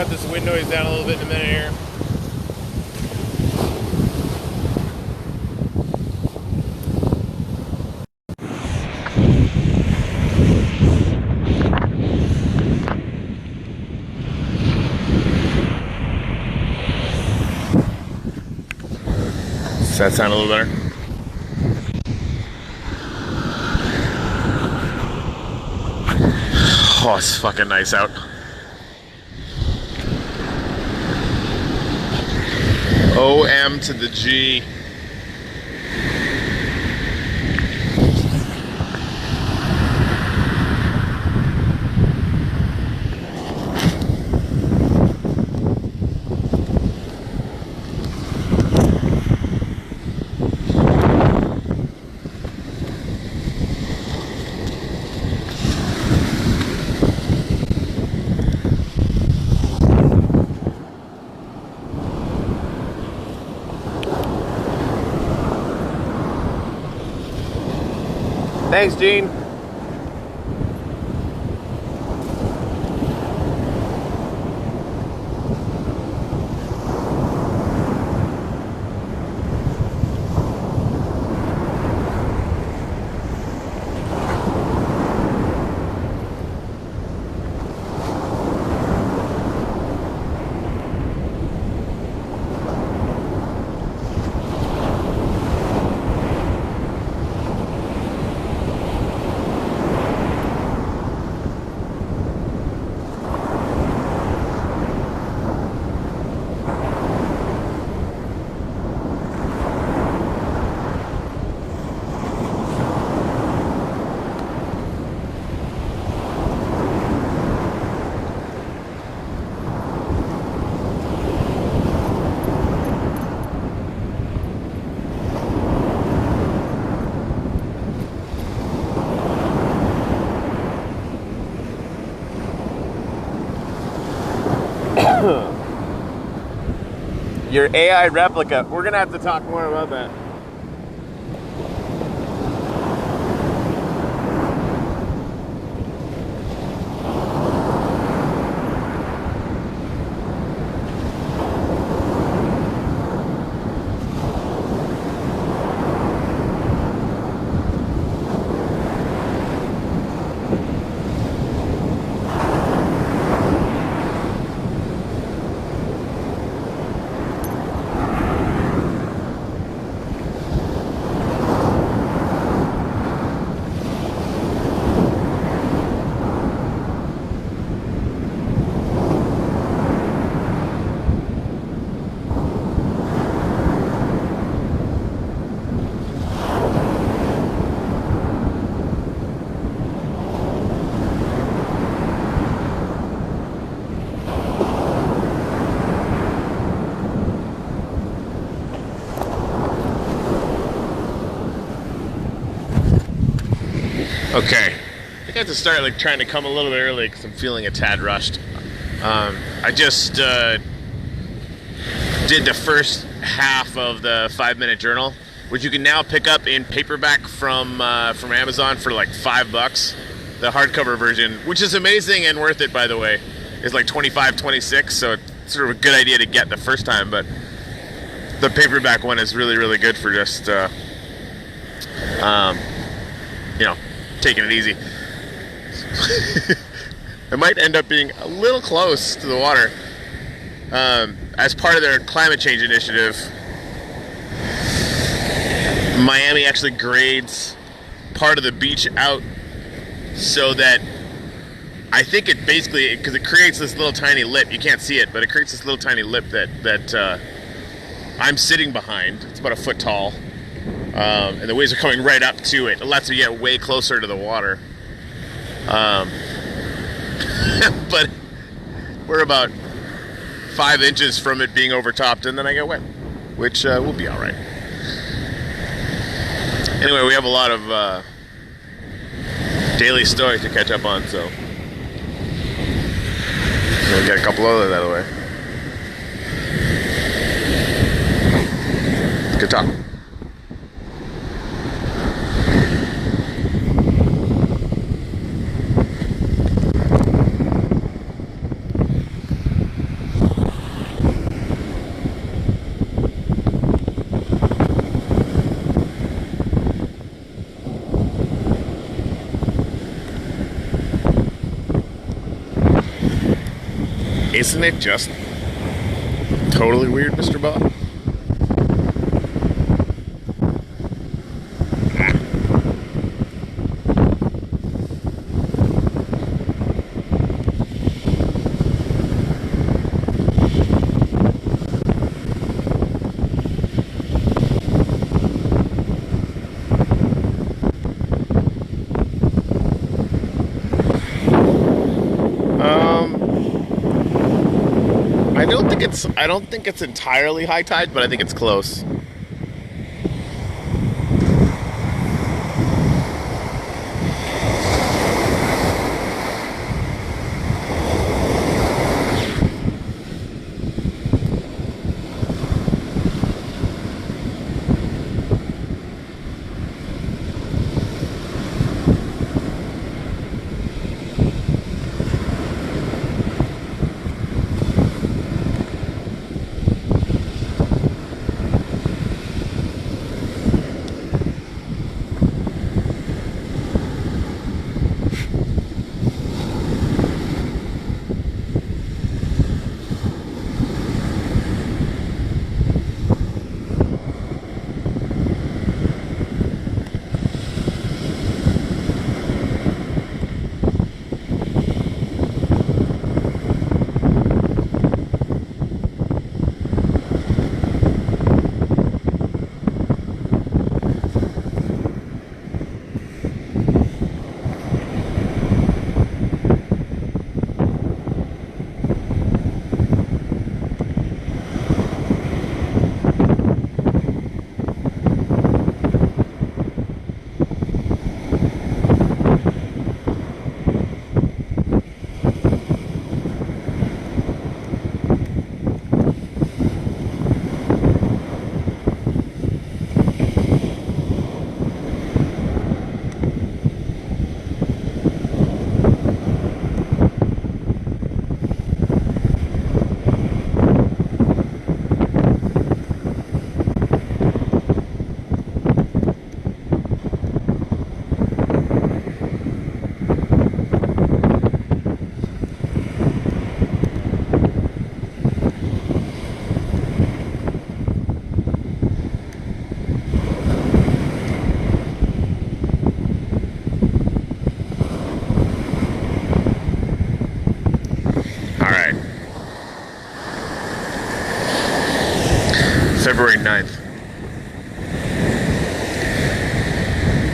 cut this wind noise down a little bit in a minute here. Does that sound a little better? Oh, it's fucking nice out. OM to the G. Thanks, Gene. Your AI replica. We're gonna have to talk more about that. Okay, I think I have to start like trying to come a little bit early because I'm feeling a tad rushed. I just did the first half of the 5-minute journal, which you can now pick up in paperback from Amazon for like $5. The hardcover version, which is amazing and worth it, by the way, is like $25-26. So it's sort of a good idea to get the first time, but the paperback one is really, really good for just you know, taking it easy. It might end up being a little close to the water. As part of their climate change initiative, Miami actually grades part of the beach out so that I think it basically, because it creates this little tiny lip, you can't see it, but it creates this little tiny lip that I'm sitting behind. It's about a foot tall. And the waves are coming right up to it. It lets me get way closer to the water. But we're about 5 inches from it being overtopped, and then I get wet, which will be all right. Anyway, we have a lot of daily stories to catch up on, so we'll get a couple others out of the way. Good talk. Isn't it just totally weird, Mr. Bob? I don't think it's entirely high tide, but I think it's close. February 9th.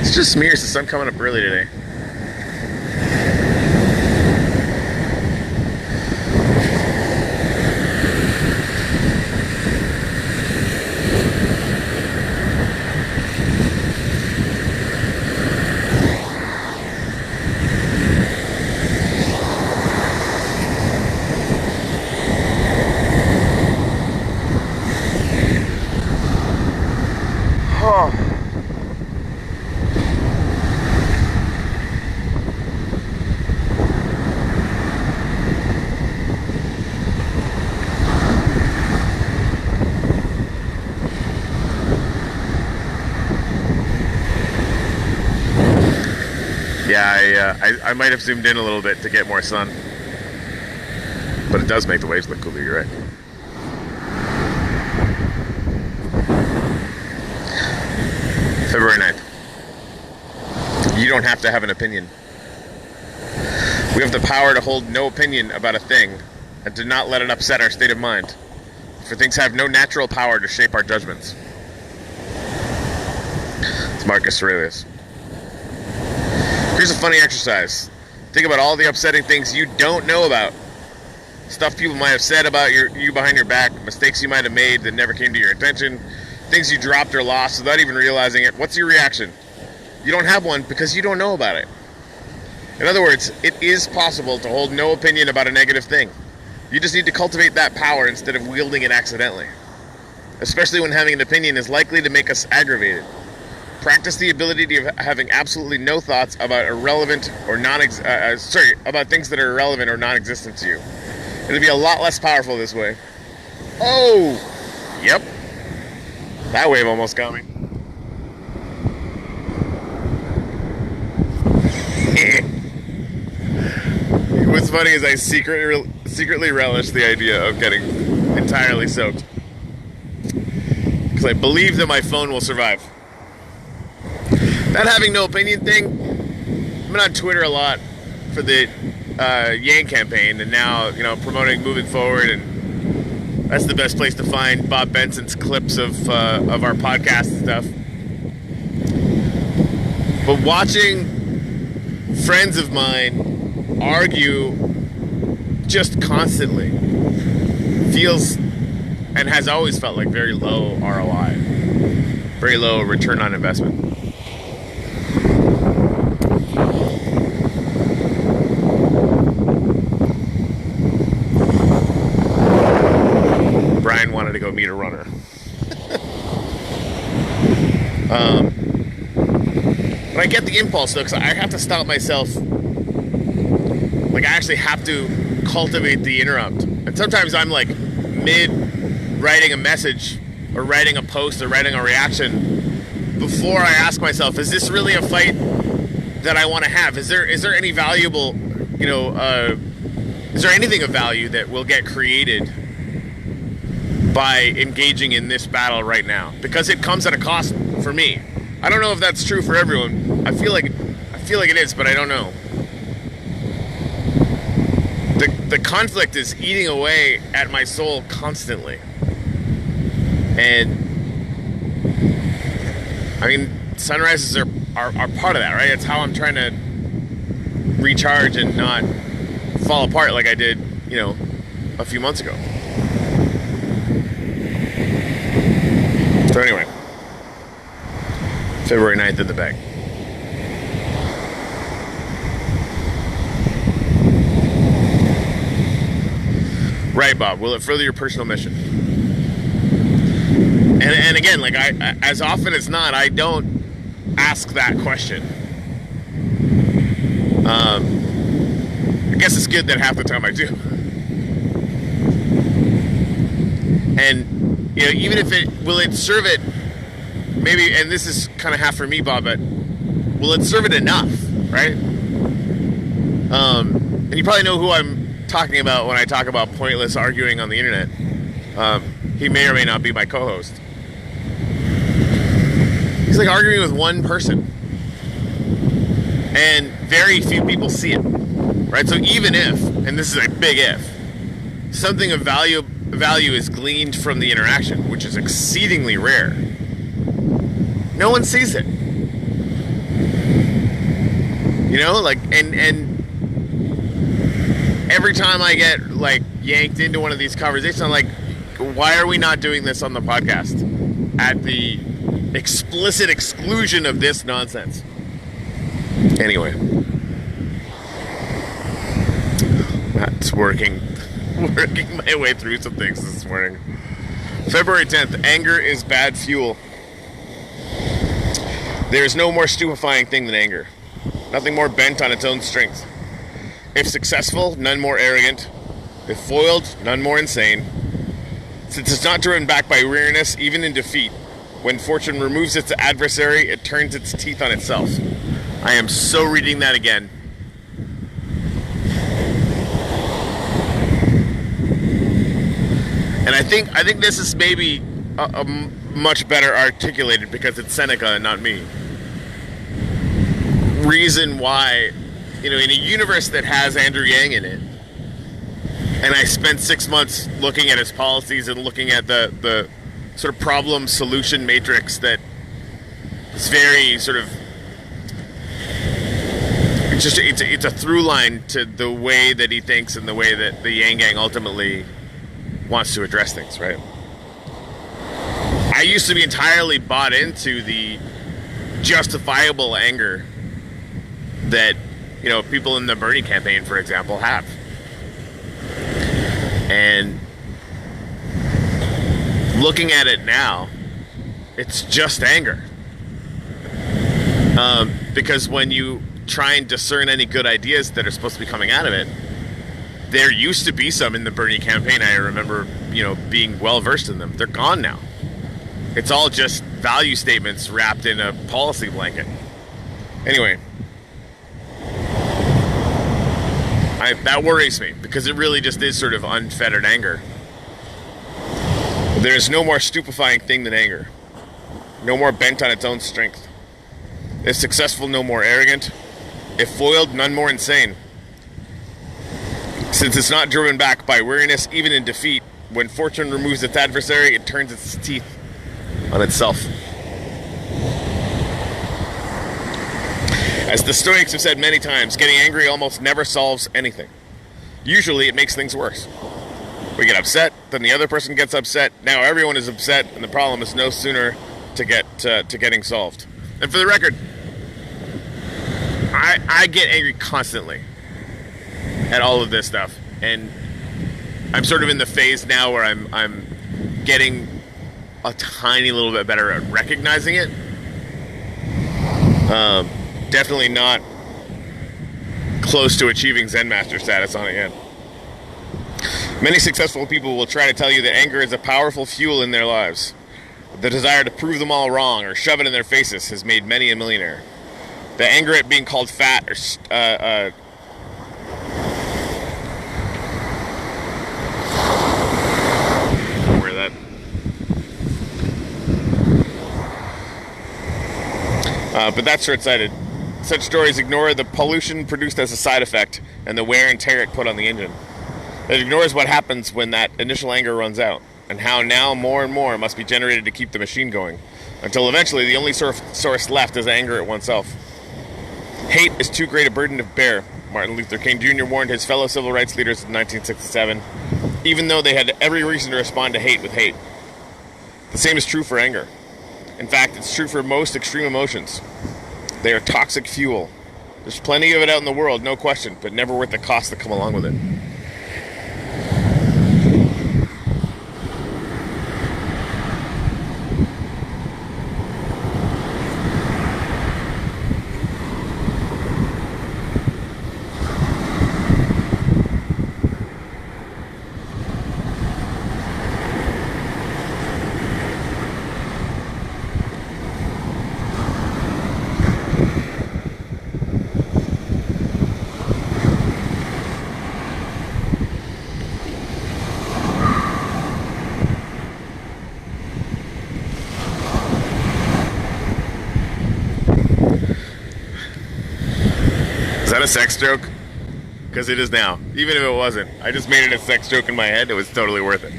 It's just smears the sun coming up early today. Yeah, I might have zoomed in a little bit to get more sun. But it does make the waves look cooler, you're right. February 9th. You don't have to have an opinion. We have the power to hold no opinion about a thing and to not let it upset our state of mind. For things have no natural power to shape our judgments. It's Marcus Aurelius. Here's a funny exercise. Think about all the upsetting things you don't know about. Stuff people might have said about you behind your back, mistakes you might have made that never came to your attention, things you dropped or lost without even realizing it. What's your reaction? You don't have one because you don't know about it. In other words, it is possible to hold no opinion about a negative thing. You just need to cultivate that power instead of wielding it accidentally. Especially when having an opinion is likely to make us aggravated. Practice the ability of having absolutely no thoughts about irrelevant or about things that are irrelevant or non-existent to you. It'll be a lot less powerful this way. Oh! Yep. That wave almost got me. What's funny is I secretly relish the idea of getting entirely soaked. Because I believe that my phone will survive. That having no opinion thing, I've been on Twitter a lot for the Yang campaign, and now, promoting Moving Forward, and that's the best place to find Bob Benson's clips of our podcast and stuff. But watching friends of mine argue just constantly feels and has always felt like very low ROI, very low return on investment. Brian wanted to go meet a runner. But I get the impulse though, because I have to stop myself. Like, I actually have to cultivate the interrupt. And sometimes I'm like mid writing a message or writing a post or writing a reaction before I ask myself, is this really a fight that I want to have? Is there any valuable, is there anything of value that will get created by engaging in this battle right now? Because it comes at a cost for me. I don't know if that's true for everyone. I feel like it is, but I don't know. The conflict is eating away at my soul constantly. And I mean, sunrises are part of that, right? It's how I'm trying to recharge and not fall apart like I did, a few months ago. So anyway, February 9th in the bag. Right, Bob. Will it further your personal mission? And again, like as often as not, I don't ask that question. I guess it's good that half the time I do. And even if will it serve it? Maybe, and this is kind of half for me, Bob, but will it serve it enough, right? And you probably know who I'm talking about when I talk about pointless arguing on the internet. He may or may not be my co-host. He's like arguing with one person, and very few people see it, right? So even if, and this is a big if, something of value is gleaned from the interaction, which is exceedingly rare, no one sees it. And every time I get like yanked into one of these conversations, I'm like, why are we not doing this on the podcast at the explicit exclusion of this nonsense? Anyway, that's working my way through some things this morning. February 10th, anger is bad fuel. There is no more stupefying thing than anger. Nothing more bent on its own strength. If successful, none more arrogant. If foiled, none more insane. Since it's not driven back by weariness, even in defeat, when fortune removes its adversary, it turns its teeth on itself. I am so reading that again. And I think this is maybe a much better articulated because it's Seneca and not me. Reason why, in a universe that has Andrew Yang in it, and I spent 6 months looking at his policies and looking at the sort of problem solution matrix that is very sort of, it's a through line to the way that he thinks and the way that the Yang Gang ultimately wants to address things, right? I used to be entirely bought into the justifiable anger that, people in the Bernie campaign, for example, have. And looking at it now, it's just anger. Because when you try and discern any good ideas that are supposed to be coming out of it, there used to be some in the Bernie campaign. I remember, being well versed in them. They're gone now. It's all just value statements wrapped in a policy blanket. Anyway. That worries me, because it really just is sort of unfettered anger. There's no more stupefying thing than anger. No more bent on its own strength. If successful, no more arrogant. If foiled, none more insane. Since it's not driven back by weariness, even in defeat, when fortune removes its adversary, it turns its teeth on itself. As the Stoics have said many times, getting angry almost never solves anything. Usually it makes things worse. We get upset, then the other person gets upset, now everyone is upset, and the problem is no sooner to getting solved. And for the record, I get angry constantly at all of this stuff, and I'm sort of in the phase now where I'm getting a tiny little bit better at recognizing it. Definitely not close to achieving Zen Master status on it yet. Many successful people will try to tell you that anger is a powerful fuel in their lives. The desire to prove them all wrong or shove it in their faces has made many a millionaire. The anger at being called fat or where that. But that's short-sighted. Such stories ignore the pollution produced as a side effect and the wear and tear it put on the engine. It ignores what happens when that initial anger runs out, and how now more and more must be generated to keep the machine going, until eventually the only source left is anger at oneself. Hate is too great a burden to bear, Martin Luther King Jr. warned his fellow civil rights leaders in 1967, even though they had every reason to respond to hate with hate. The same is true for anger. In fact, it's true for most extreme emotions. They are toxic fuel. There's plenty of it out in the world, no question, but never worth the costs that come along with it. Is that a sex joke? Because it is now. Even if it wasn't. I just made it a sex joke in my head. It was totally worth it.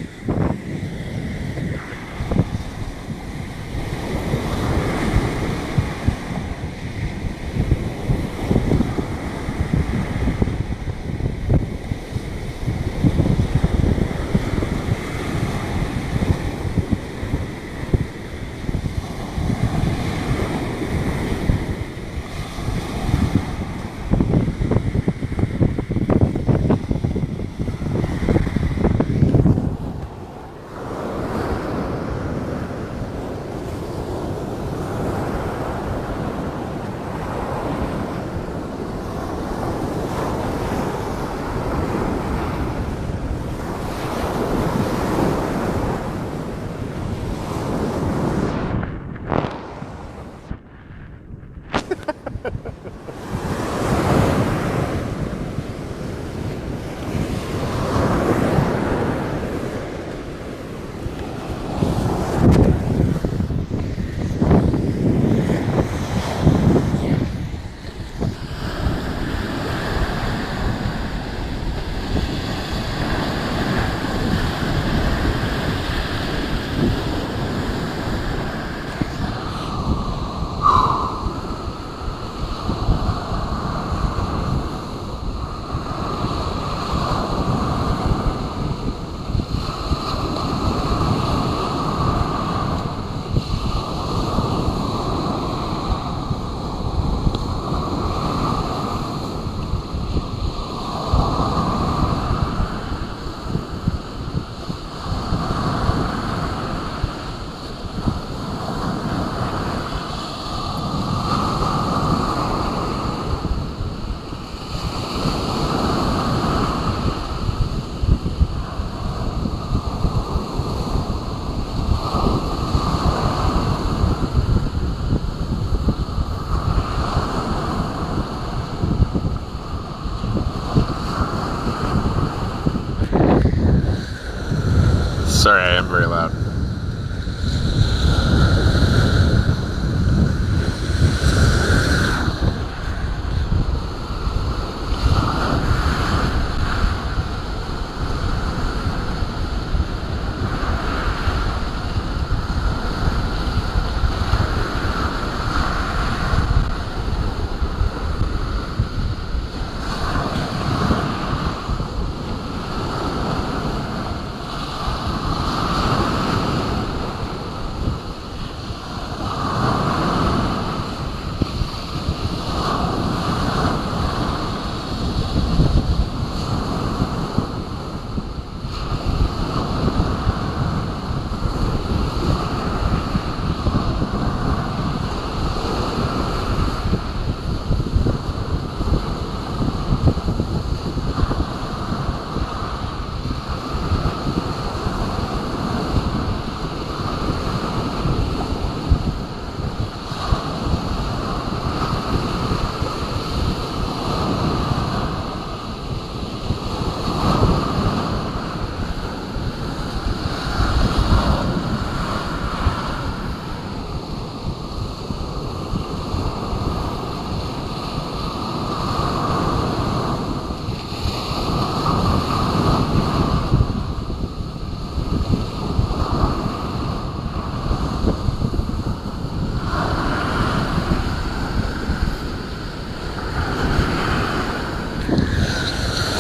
Sorry, I am very loud.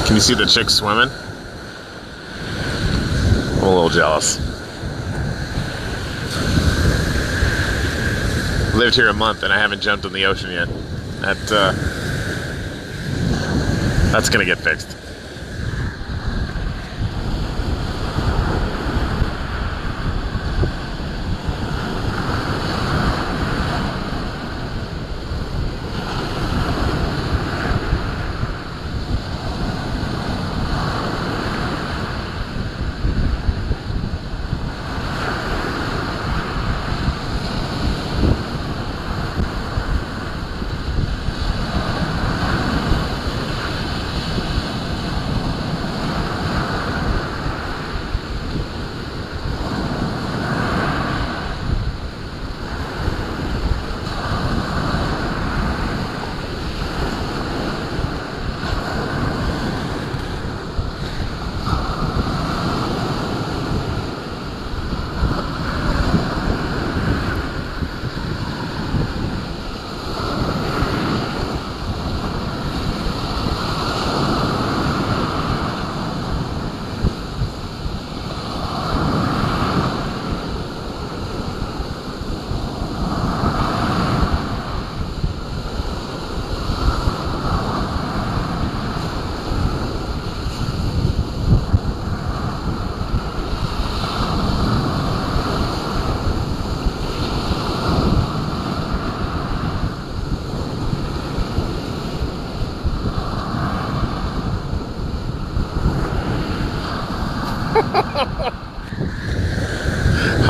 Can you see the chicks swimming? I'm a little jealous. Lived here a month and I haven't jumped in the ocean yet. That's gonna get fixed.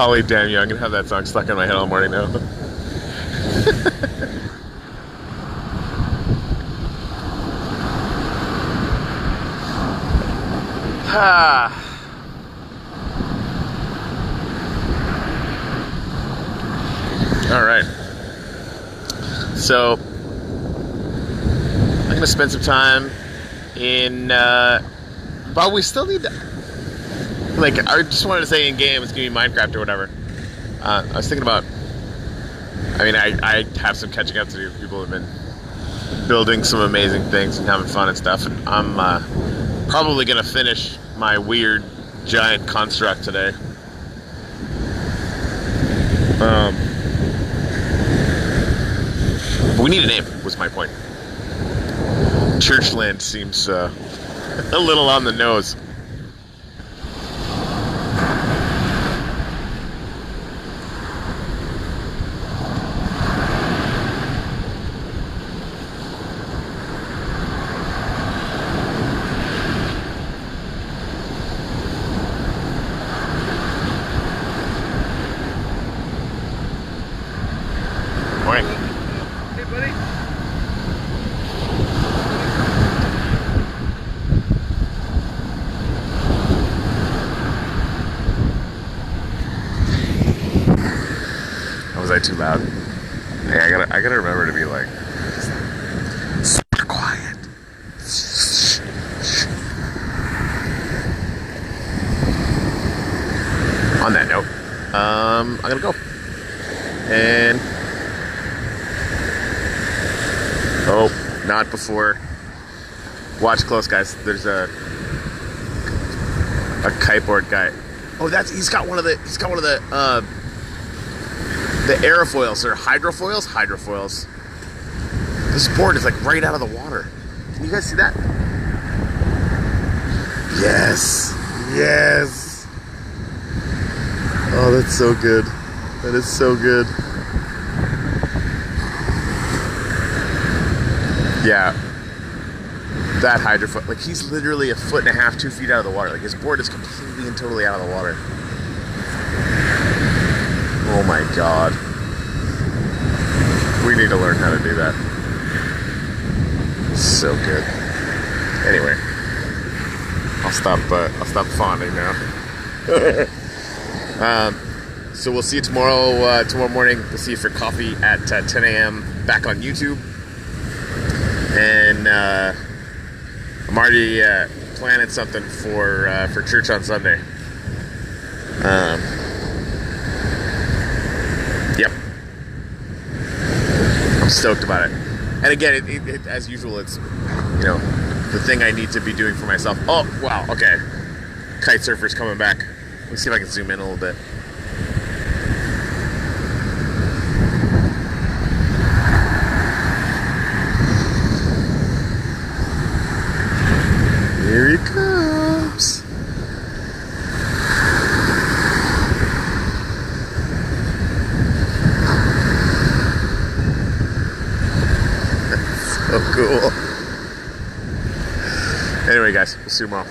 Holly, damn you, I'm gonna have that song stuck in my head all morning now. All right. So, I'm gonna spend some time in, but we still need to, like, I just wanted to say in game it's gonna be Minecraft or whatever. I was thinking about, I mean, I have some catching up to do. People have been building some amazing things and having fun and stuff, and I'm probably gonna finish my weird giant construct today. But we need a name, was my point. Churchland seems a little on the nose. Hey, buddy. probably too loud. Hey, I gotta remember to be like super quiet. On that note, I'm gonna go. And oh, not before. Watch close, guys. There's a kiteboard guy. Oh, he's got one of the aerofoils or hydrofoils. Hydrofoils. This board is like right out of the water. Can you guys see that? Yes. Yes. Oh, that's so good. That is so good. Yeah. That hydrofoil, like he's literally 1.5 feet, 2 feet out of the water. Like his board is completely and totally out of the water. Oh my God. We need to learn how to do that. So good. Anyway, I'll stop fawning now. So we'll see you tomorrow. Tomorrow morning, we'll see you for coffee at 10 a.m. back on YouTube. And I'm already planning something for church on Sunday. Yep. I'm stoked about it. And again, it, as usual, it's, you know, the thing I need to be doing for myself. Oh, wow, okay. Kite surfer's coming back. Let me see if I can zoom in a little bit. Here he comes. That's so cool. Anyway, guys, we'll see you tomorrow.